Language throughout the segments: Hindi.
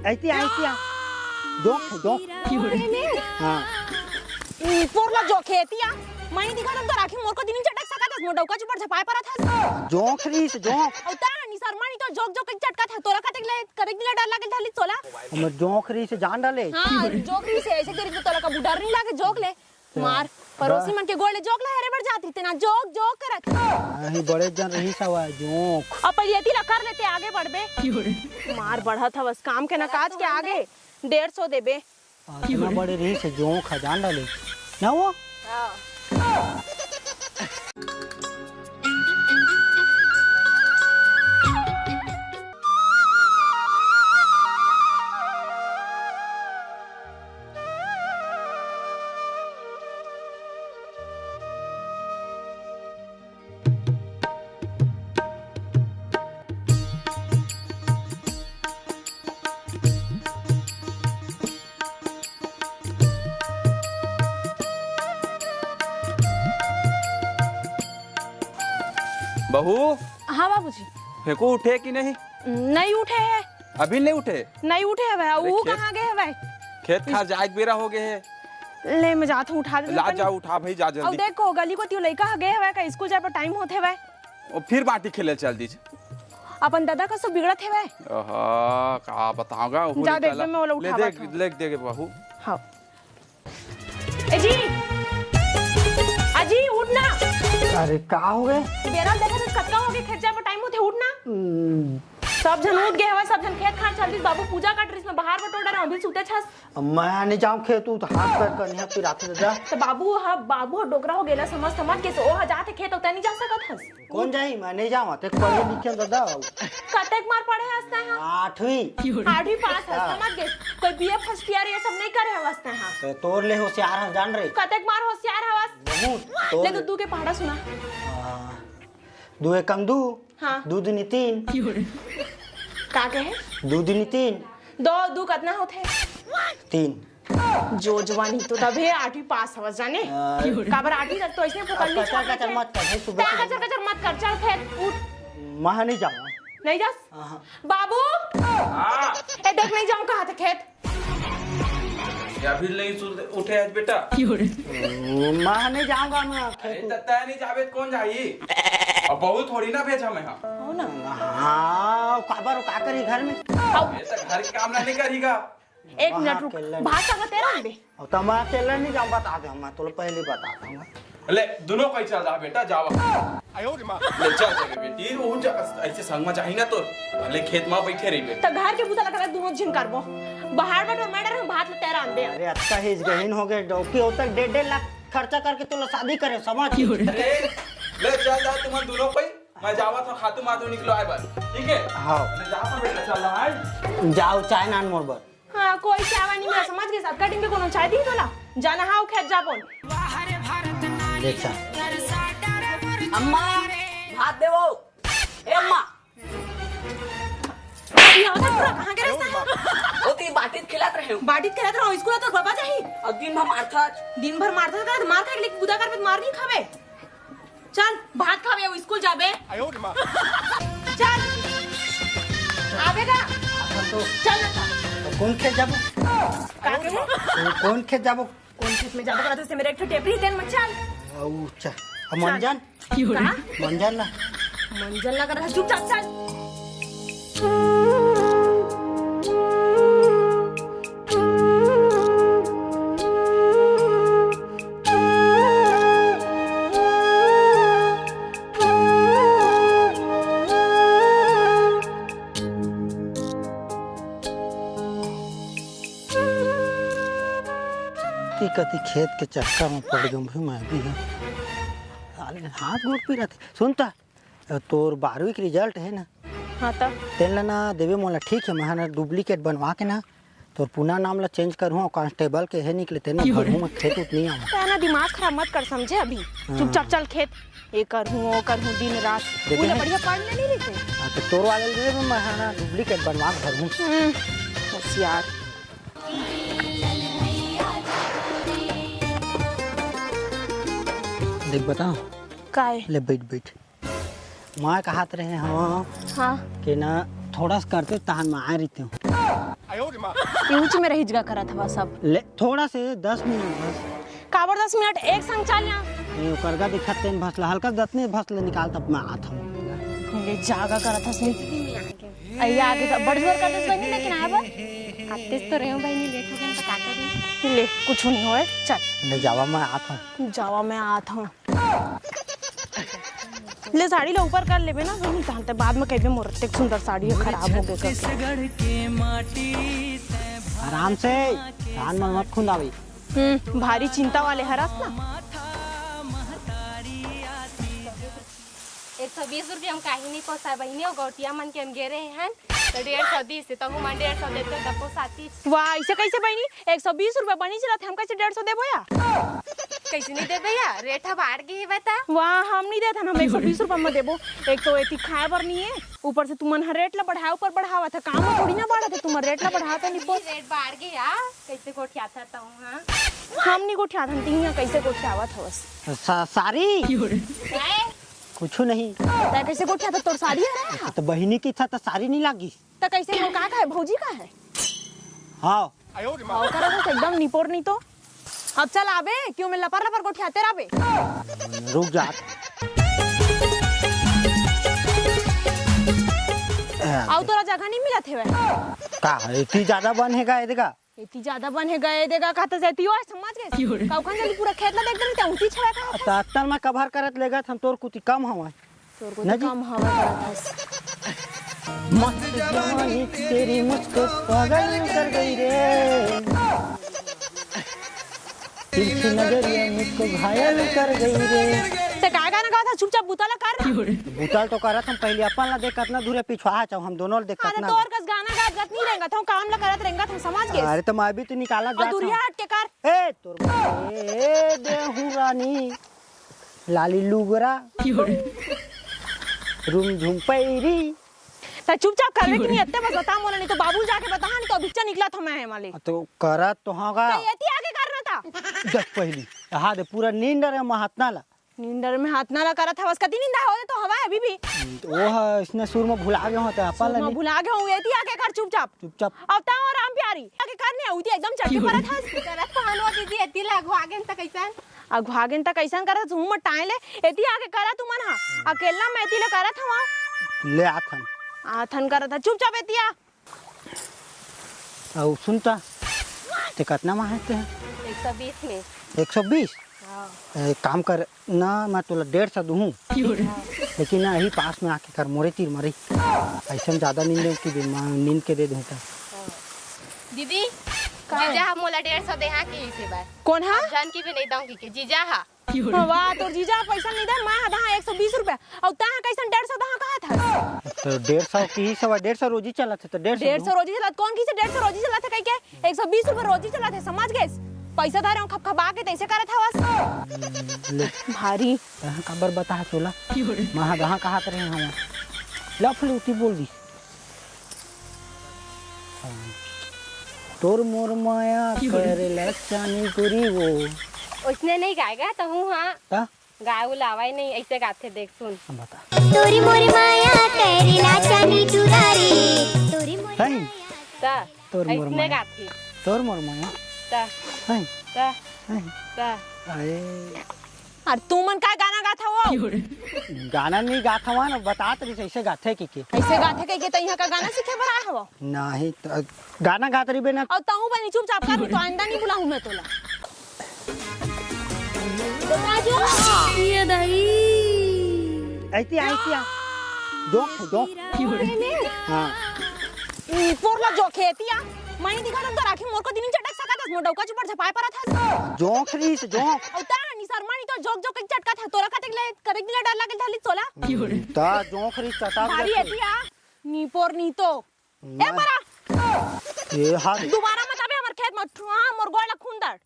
ऐसी जोक हाँ पोरला जोक खेतिया मई दिखा तुम तो राखी मोर को दिनी चटक सका था मोडौका चुपर झपाए परत हस जोक रीस जोक औता नि शर्मा नि तो जोक जोक चटका था तोरा कतक ले करे दिला डर लागे थाली सोला हम जोक रीस जान डाले हां जोक री से ऐसे तेरे को तोरा का डर नहीं लागे जोक ले मार पड़ोसी मन के गोले जोक ला हरे बढ़ जाती तेना जोक जोक करत ही बड़े जन रही सवा जोक अब यति ला कर लेते आगे बढ़बे मार बढ़त हवस काम के ना काज के आगे 150 देबे इतना बड़े रही से जोक जान डाले ना वो बहू हाँ बाबूजी फेंको उठे कि नहीं? नहीं उठे है अभी नहीं उठे? नहीं उठे है भाई वो कहाँ गए है भाई? खेत खा जाए बेरा हो गए है ले मैं जाता हूँ उठा दे ला जाओ उठा भाई जा जल्दी। अब देखो गली को त्यो लइका गए है का स्कूल जाए पर टाइम होते है और फिर बाटी खेले चल दीजिए अपन दादा का सब बिगड़त है ओह का बताऊंगा जा देख मैं वाला उठा ले देगे बहू। हां ए जी अजी उठना। अरे का हो गए बेरा देखा तो कतका हो गए खेत जाए पर टाइम होते उठना सब जन उठ गए हवा सब जन खेत खान चल दी बाबू पूजा का ड्रेस में बाहर बटोड़ा रहा अभी सुते छस मैं नहीं जाऊं खेत तू हाथ पैर करने फिर आते जा तो बाबू डोगरा हो गेला समझ के से ओह जाते खेत होता नहीं जा सकत हस कौन जाई मैं नहीं जाऊं ते पढ़े लिखे दादा कतेक मार पढ़े हसता है 8वीं पास है समझ गए कोई बीए फर्स्ट ईयर ये सब नहीं करे हवसता है तो तोर ले होशियार है जान रहे कतेक मार होशियार हवस बहुत ले तू के पहाड़ा सुना दो एकम दू हां दो दूनी तीन का कहे दो दूनी तीन दो कितना होते 3 जो जवानी तो तभी 8वीं पास हवस जाने काबर 8वीं तक तो ऐसे पकड़ ली कचर मत कर सुबह कचर मत कर चल खेत उठ मैं नहीं जाऊं नहीं जास बाबू हां ए देख नहीं जाऊं कहां थे खेत या फिर नहीं उठे आज बेटा मैं नहीं जाऊंगा मैं खेत तय नहीं जावे कौन जाई अब बहुत थोड़ी ना भेज हमें हो ना हां काबर का करी घर में ये तो घर के काम नहीं करेगा। एक मिनट रुक बात का तेरा बे अब तो मैं अकेला नहीं जाऊं बता दे मैं तो पहले बता दूंगा ले दोनों कोई चल रहा बेटा जाओ आयो रे मां ले चल चल बेटी वो ऐसे संग में चाहिए ना तो भले खेत में बैठे रही तो घर के बुता लगा दोनों जिन करबो बाहर में टमाटर हम भात तेरा आन दे अरे अच्छा ही गहीन हो गए डॉक्टर होता 1.5 लाख खर्चा करके तो शादी करे समझ ले चल जा तुम दोनों कोई मैं जावा तो खातू मातू निकलो आए बस ठीक है हां ले जा बेटा चल रहा है जाओ चाय नान मोर बर हां कोई चावा नहीं मैं समझ गई सब कटिंग पे कोनो चाय दी तोला जाना हाउ खेत जाबोन देखा अम्मा भात देवो ए अम्मा ये होता पूरा कहां के रास्ता है ओती बाटीत खिलात रहे बाटीत खिलात रहो स्कूल तो बाबा जाही और दिन भर मारता कर मार के लेके बुदा कर पे मार नहीं खावे चल भात खावे वो स्कूल जाबे आयो रे मां चल आवेगा तो चल तो कौन खेत जाबो का कहे कौन खेत जाबो कौन चीज में जाबो करत से मेरे एक टेपरी देन मत चल अच्छा मंजन का मंजन ला मंजन लगा रहा चुपचाप चल कति खेत के चक्कर में पड़ गई भाई मैं भी हाथ गोड़ पी रहा सुनता तोर 12वीं के रिजल्ट है ना हाँ तब तेल ना देवे मोला ठीक है मैं डुप्लीकेट बनवा के ना तोर पुनः नाम ला चेंज करूँ कांस्टेबल के है निकले तेना भरूँ मैं खेत उत नहीं आऊँ ना दिमाग खराब मत कर समझे अभी चुपचाप चल खेत ये करूँ वो करूँ दिन रात पूरा बढ़िया पढ़ने नहीं रहते तो तोर वाले दे मैं डुप्लीकेट बनवा के भरूँ होशियार देख बताओ काय ले बैठ मैं कहत रहे हाँ हाँ कि ना थोड़ा सा करते तहन मैं आ रही हूँ यूज में रही जगह करा था सब ले थोड़ा से 10 मिनट बस काबर 10 मिनट एक संग चल यहाँ ये करगा दिखते न भसला हल्का दतने भसला निकाल तब मैं आता हूँ ये जागा करा था सुन अయ్యా आगे तो बड़ जोर कर दस बनी लेकिन आया पर आतेस तो रहे हो भाई नहीं लेट हो गया तो का करूं ले कुछ नहीं होए चल ले जावा मैं आता हूँ जावा मैं आता हूँ ले साड़ी ले ऊपर कर लेबे ना वही कहते बाद में कहबे मोर इतने सुंदर साड़ी है खराब हो गई आराम से कान में मत खुंदावी भारी चिंता वाले हरस ना 120 रुपये हम कहीं नहीं पोसा बहनी और गौटिया मन के हम गे रहे हैं तो 150 से तो हम 150 देते तो पोसाती वाह ऐसे कैसे बहनी 120 रुपए बनी चला हम कैसे 150 देबो या कैसे नहीं दे भैया रेट बढ़ गई है बता वाह हम नहीं देता हम 120 रुपए में देबो एक तो एती खाए पर नहीं है ऊपर से तुमन हर रेट ला बढ़ाया ऊपर बढ़ावा था काम में थोड़ी ना बढ़ा था तुम रेट ला बढ़ाता नहीं पोस रेट बढ़ गया कैसे गोठिया था हूँ हम नहीं गोठिया था तीन कैसे गोठियावा था बस सारी कुछ नहीं ता कैसे गोठिया था तोर साड़ी है तो बहिनी की था तो सारी नहीं लागी ता कैसे वो का है भौजी का है हाँ हां करा था एकदम निपोर नहीं तो अब चल आबे क्यों मैं लपर लपर गोठियाते रहबे रुक जा आओ तोरा जगह नहीं मिला थे वे का इतनी ज्यादा बन है का देगा इतनी ज्यादा बन है गए देगा कहते जाती हो समझ गए काउखन जल्दी पूरा खेत ला देख दे ते उठी छवा का तो अक्तर में कवर करत लेगा हम तोर कुछ कम हवा तोर को काम हवा करा था मस्त जवानी तेरी मुझको पागल कर गई रे तिरछी नजरिया मुझको घायल कर गई रे ते का गाना गा था चुपचाप बुताला कर बुतल तो करत हम पहले अपन ला देख कितना दूर पिछवा चाहो हम दोनों देख अरे कितना तोर कस गाना गात गत नहीं रहेगा था काम ला करत रहेगा तुम समझ गए अरे तो मैं भी तो निकाला और जा दूरिया हट के कर ए तोर ए देहू रानी लाली लुगरा रूम झुमपैरी ता चुपचाप करवे कि नहीं इतने बस बता मोला नहीं तो बाबू जाके बता नहीं तो बिच्चा निकला था मैं मालिक तो करत तो होगा तो एती आगे करना था देख पहली हां दे पूरा नींद रे महात्मा ला नींदर में हाथ ना करा था बस कती नींदा हो तो हवा है अभी भी वो है इसने सुर में भुला गया होता है अपन मैं भुला गया हूं एती आके कर चुपचाप चुपचाप अब ता और राम प्यारी आके करने आउती एकदम चढ़ पड़ा था करत पहनवा दीदी एती लागो आगे त कैसन अघवागेन ता कैसन करा तू मत टाइले एती आके करा तू मन हा अकेला मैं एती ले करा था वहां ले आथन आथन करा था चुपचाप एतिया और सुनता ते कितना माहते हैं 120 में 120 एक काम कर ना मैं तुला 150 दूँ लेकिन ना यही पास में आके कर मोरे तीर मरी ऐसे में ज्यादा नींद की नींद के दे दूँ दीदी जीजा हम मोला 150 दे हां की से बार कौन हा जान की भी नहीं दूं की जीजा हा वाह तोर जीजा पैसा नहीं दे मैं आधा 120 रुपया और ता कैसन 150 दा कहा था तो 150 की ही सवा 150 रोजी चला था तो 150 रोजी चला कौन की से 150 रोजी चला था कह के 120 रुपए रोजी चला थे समझ गए पैसा धरे खप खपा के तैसे करे था बस भारी कहां खबर बता चोला महा कहां कहत रहे हम लफलूती बोल दी तोर मोर माया करे लचानी गुरी वो उसने नहीं गाएगा तो हूं हां ता गाऊ लावाई नहीं ऐसे गाते देख सुन बता तोरी मोर माया करे लचानी चुरारी तोरी मोर सही ता तोर मोर ऐसे माया गाती तोर मोर माया ता सही ता सही ता अरे अरे तू मन का गाना गाथा वो गाना नहीं गाता हुआ ना बतात रही ऐसे गाथे की के ऐसे गाथे कह के तइहा का गाना सीखे बर आया हो नहीं तो गाना गात रही बेना और ताऊ बनी चुपचाप कर तो आंदा नहीं बुलाऊं मैं तोला ये दही ऐसी ऐसी जो हां पोरला जो खेतिया मनी दिखा तो राखी मोर को दिन चटक सका था मोर डौका चुपर झपाए पर था जोख रही से जोख और ता नि शर्मा तो जोक जोक चटका था तोरा कते ले करे दिला डर लागल थाली सोला ता जोख रही चटा भारी एतिया नी पोर नी तो ए बरा ये हां दोबारा मत आबे हमर खेत में हां मोर गोला खूंदड़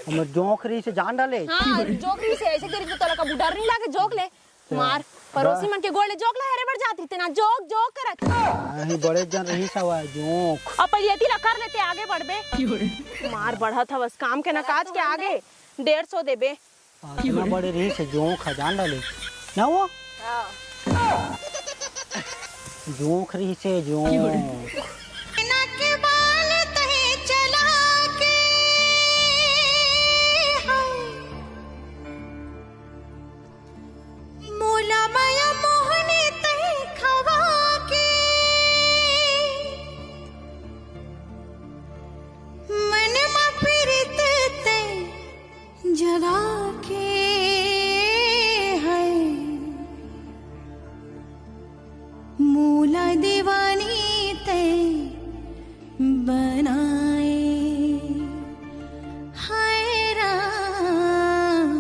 हम जोख रही से जान डाले हां जोक रही से ऐसे तेरे को तोला का बुडर नहीं लागे जोक ले मार पड़ोसी मन के गोले जोक ला हेरे बढ़ जाती तेना जोक जोक करत नहीं बड़े जन रही सवा जोख अब पलियती ला कर लेते आगे बढ़बे मार बढ़ा था बस काम के ना काज के आगे 150 देबे इतना बड़े रही से जोख जान डाले ना वो जोख रही से जोख नक बाल मूला दीवानी ते बनाए हाय राम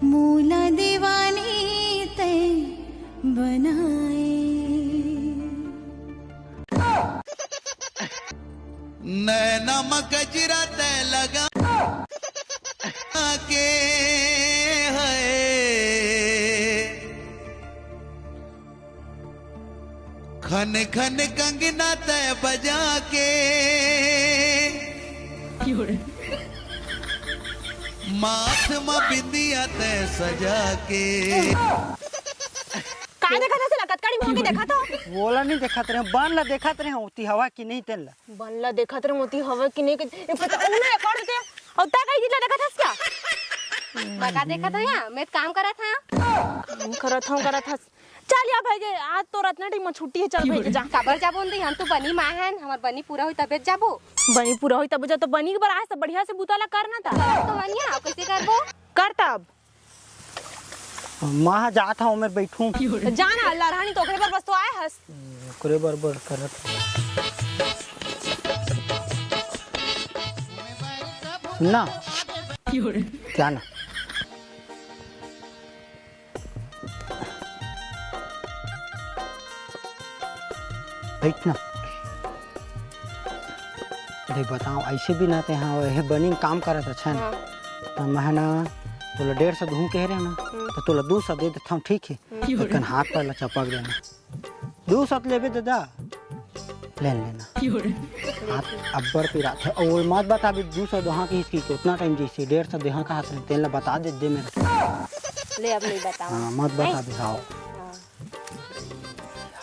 मूला दीवानी ते बनाए नैना मगजरा ते लगा के है खन खन कंगना ते बजा के माथ में बिंदिया ते सजा के का देखा था से लगत काड़ी मुंह के देखा था बोला नहीं देखा रहे बन ला देखा रहे होती हवा की नहीं तेल ला बनला देखा तेरे मोती हवा की नहीं पता उन्हें अकॉर्ड दे और ता कहीं जिला देखा था क्या बता देखा था यहाँ मैं काम करा था काम करा था चल या भाई आज तो रत्ना टीम में छुट्टी है चल भाई जा खबर जाबो नहीं हम तो बनी माँ हैं हमार बनी पूरा हुई तबियत जाबो बनी पूरा होई तब जा तो बनी के बराबर सब बढ़िया से बुताला करना था तो बनिया कैसे करबो कर तब माँ जाता हूँ मैं बैठूं जाना अल्लाह रानी तो ओकरे पर बस तो आए हस करे बरबर करत सुनना क्या ना बैठना देख बताओ ऐसे भी ना ते हाँ वह बनी काम करत अच्छा ना तो मैं ना तोला 150 दूं कह रहे ना तो तोला 200 दे देता हूँ ठीक है लेकिन हाथ पर ला चपक देना 200 लेबे दादा ले लेना हाथ अब्बर पिरा थे और मत बता भी 200 दोहा की इसकी उतना टाइम जैसे 150 दोहा का हाथ में तेल ला बता दे मेरे ले अब नहीं बताओ हाँ मत बता भी आओ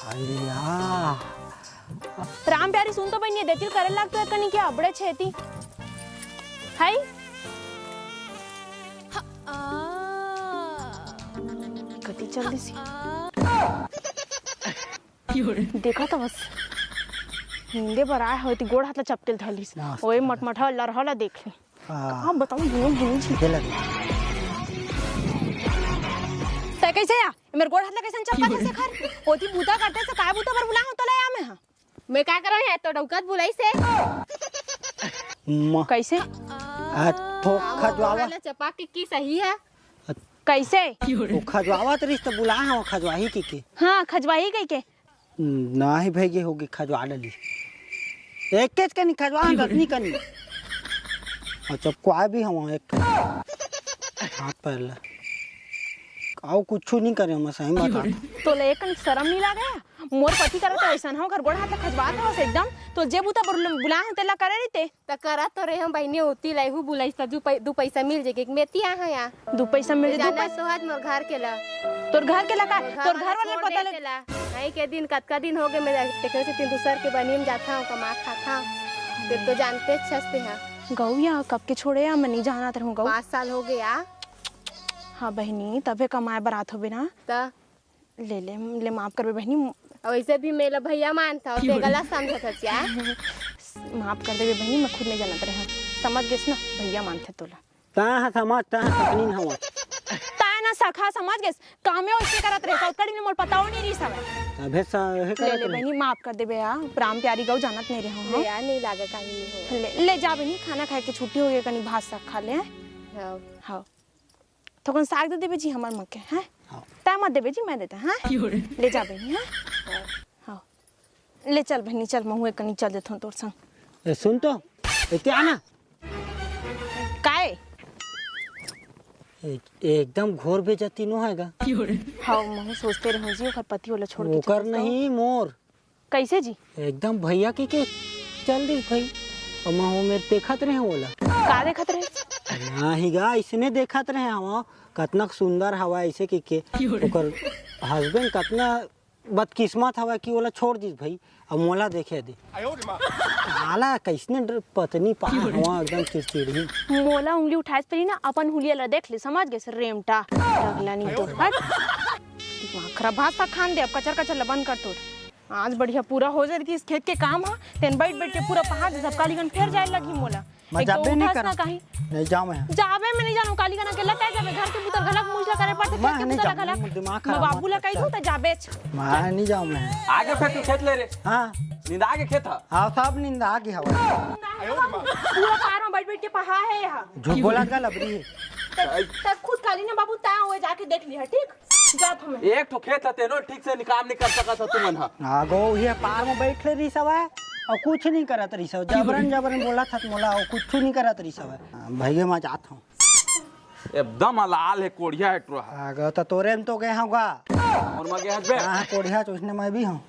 हाय यार राम प्यारी सुन तो बनी देती करे लाग तो कनी क्या अबड़े छेती हाय कति चल दी सी देखा था बस नींदे पर आए होती गोड़ हाथ ला चपटेल थलीस ओए मटमठा लरहला देख ली हां बताऊं भूल भूल छी खेला दे ते कैसे या मेरे गोड़ हाथ ला कैसे चपका से खर ओती बूता करते से काय बूता पर बुला हो तो ले आ मैं मैं क्या कर रही है तो डौकत बुलाई से कैसे तो खजवावा वाला चपा की सही है कैसे वो खजवावा तो रिश्ता बुला हाँ खजवाही की हाँ खजवाही गई के ना ही भेजे होगी खजवा डाली एक केस का नहीं खजवा दसनी का नहीं और जब कोई भी हम एक हाथ पैर ला आओ कुछ नहीं करे हम सही बता तो लेकिन शर्म नहीं लगा मोर पति करे तो ऐसा हो कर गोड़ हाथ खजवा था बस एकदम तो जे बुता बुला तेला करे रही ते त करा तो रे हम बहनी होती लाइहू बुलाई त दू पैसा मिल जेके मेती आ या 2 पैसा मिल जाना सोहाज मोर घर के ला तोर घर के लगा तोर घर वाले पता ले नहीं के दिन कतका दिन हो गए मैं टेकर से तीन दूसर के बनी में जाता हूं कमा खाता हूं ते तो जानते छसते हैं गौया कब के छोड़े या मैं नहीं जाना रहूं गौ 5 साल हो गया हां बहनी तबे कमाए बरात हो बिना त ले माफ करबे बहनी वैसे भी मेरा भैया मानता और ते गलत समझत है क्या माफ कर देबे बहनी मैं खुद नहीं जानत रहे समझ गेस ना भैया मानते तोला ता समझ ता सकनी ना हुआ ता ना सखा समझ गेस कामे ओसे करत रहे कड़ी ने मोर पताओ नहीं रही सब अबे सा हे ले ले बहनी माफ कर देबे यार प्राम प्यारी गौ जानत नहीं रहो ले यार नहीं लागे कहीं नहीं हो ले जा बहनी खाना खाए के छुट्टी हो गई कनी भात साग खा ले हां हां तो कौन साग दे देबे जी हमर मके हैं ता मत देबे जी मैं देता हां ले जा बहनी हां हां ले चल बहनी चल मैं कनी चल देता हूं तोर संग सुन तो इते आना काय एकदम घोर बेजती नो हैगा हां मैं सोचते रहूं जी ओकर पति वाला छोड़ के ओकर नहीं मोर कैसे जी एकदम भैया के चल दी भाई और मैं मेरे देखत रहे बोला का देखत रहे नहीं गा इसने देखत रहे हम कतना सुंदर हवा ऐसे के ओकर हस्बैंड कतना बदकिस्मत हवा कि ओला छोड़ दी भाई अब मोला देखे दे हाला कैसने पत्नी पा हवा एकदम चिड़चिड़ी मोला उंगली उठाए पड़ी ना अपन हुलिया ला देख ले समझ गए रेमटा लगला नहीं तो हट दिमाग खराब भात सा खान दे अब कचर कचर बंद कर तोड़ आज बढ़िया पूरा हो जाए इस खेत के काम है तेन बैठ बैठ के पूरा पहाड़ सब कालीगन फिर जाए लगी मोला मैं एक तो जाबे नहीं उठास करा ना कहीं नहीं जाऊँ मैं जाबे में नहीं जानू काली का ना केला तय जाबे घर के भीतर गलक मुझला करे पड़ते मैं खेत के नहीं भीतर जाऊँ, गलक दिमाग मैं खराब बाबू ला मत कही कर। हूं त जाबे मैं नहीं जाऊँ मैं आगे फिर तू खेत ले रे हाँ निंदा के खेत हाँ सब नींद आ गई हवा पूरा कार में बैठ बैठ के पहा है यहां झूठ बोला का लबरी तब खुद काली ने बाबू तय हुए जाके देख लिया ठीक जात हमें एक तो खेत हते नो ठीक से निकाम नहीं कर सका था तुमन हा आगो ये पार में बैठ ले रही सब है और कुछ नहीं करत रही सब जबरन जबरन बोला था मोला और कुछ नहीं करत रही सब है भैया मैं जाता हूँ एकदम लाल है कोढ़िया है ट्रो आगो तो तोरे में तो गए होगा और मैं गया बे हाँ कोढ़िया तो उसने मैं भी हूँ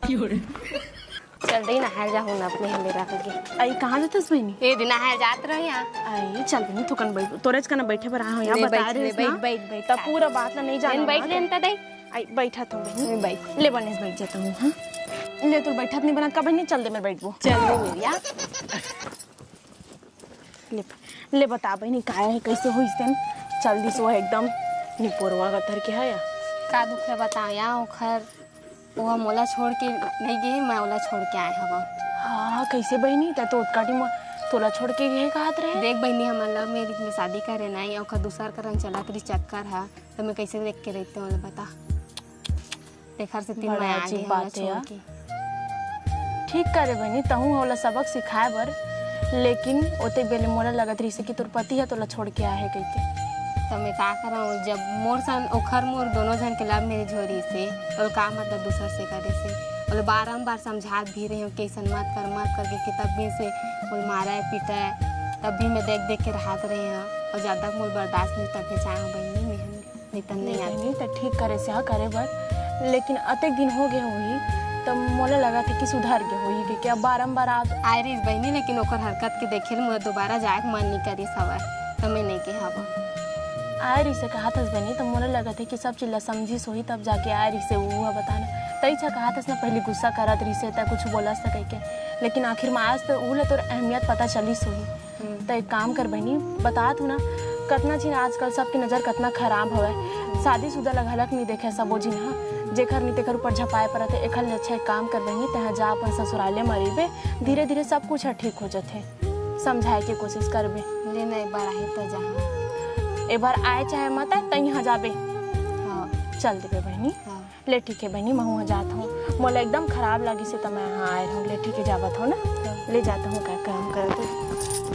चल दे नहाए जा हूं अपने हम मेरा के आई कहां जातस बहनी ए दिन नहाए जात रही हां आई चल बहनी थोकन बैठ तोरेज का ना बैठे पर आ यहां ले बता बैठ, रहे ले बैठ, बैठ, तब पूरा बात ना नहीं जाना बैठ लेन त दे आई बैठा तुम बहनी बैठ ले बनेस बैठ जाता हूं हां ले तू बैठत नहीं बना का बहनी चल दे मैं बैठबो चल ले मेरिया ले बता बहनी काय है कैसे होइस तेन जल्दी सो एकदम निपोरवा गतर के है का दुख है बताओ या ओखर वो मोला छोड़ के नहीं गई मैं ओला छोड़ के आए हवा हां कैसे बहनी त तो काटी में तोला छोड़ के गए कहत रहे देख बहनी हमन लव मैरिज में शादी करे नहीं ओखर दूसर करन चलत रही चक्कर है तो मैं कैसे देख के रहते वाला बता देखर से तीन बड़ा मैं आ अजीब गई बात है छोड़ यार। के ठीक करे बहनी तहू होला सबक सिखाए बर लेकिन ओते बेले मोला लगत रही से कि तोर पति है तोला छोड़ के आए है कह के तो मैं का करा जब मोर सन ओखर मोर दोनों जन के लव मैरिज हो रही से और का मतलब दूसर से करे से और बारंबार समझात भी रहे हो कि ऐसा मत करके कि तब भी से कोई मारा है पीटा है तब भी मैं देख के रहत रहे हैं और ज़्यादा मोर बर्दाश्त नहीं तब भी चाहे बहनी नहीं तब नहीं आती नहीं तो ठीक करे से हाँ करे बर लेकिन अतेक दिन हो गए हुई तब मोला लगा था कि सुधार गए हुई कि अब बारंबार आप आयरिस बहनी लेकिन ओकर हरकत के देखे मुझे दोबारा जाए के मन नहीं करी सवार तो मैं नहीं के हवा आयरी से कहा था बहनी तो मोला लगा था कि सब चिल्ला समझी सोही तब जाके आयरी से वो बताना तई छा कहा था ना पहले गुस्सा करत रही से कुछ बोला सके के लेकिन आखिर में आज तो वो तो अहमियत पता चली सोही तो एक काम कर बहनी बता तू ना कतना चीज आजकल सबकी नज़र कतना खराब हो शादीशुदा लगलक नहीं देखे सबो जी हाँ जेकर नहीं तेकर ऊपर झपाए पड़त है एक अच्छा एक काम कर बहनी तहाँ जा अपन ससुराले मरीबे धीरे धीरे सब कुछ ठीक हो जाते समझाए के कोशिश करबे लेना एक बार आई तो जहाँ एक बार आए चाहे मत आए तई यहाँ जाबे हाँ चल देबे बहनी हाँ ले ठीक है बहनी मैं वहाँ जाता हूँ मोला एकदम खराब लगी से तो मैं यहाँ आए रहूँ ले ठीक है जावत हो ना ले जाता हूँ क्या काम करते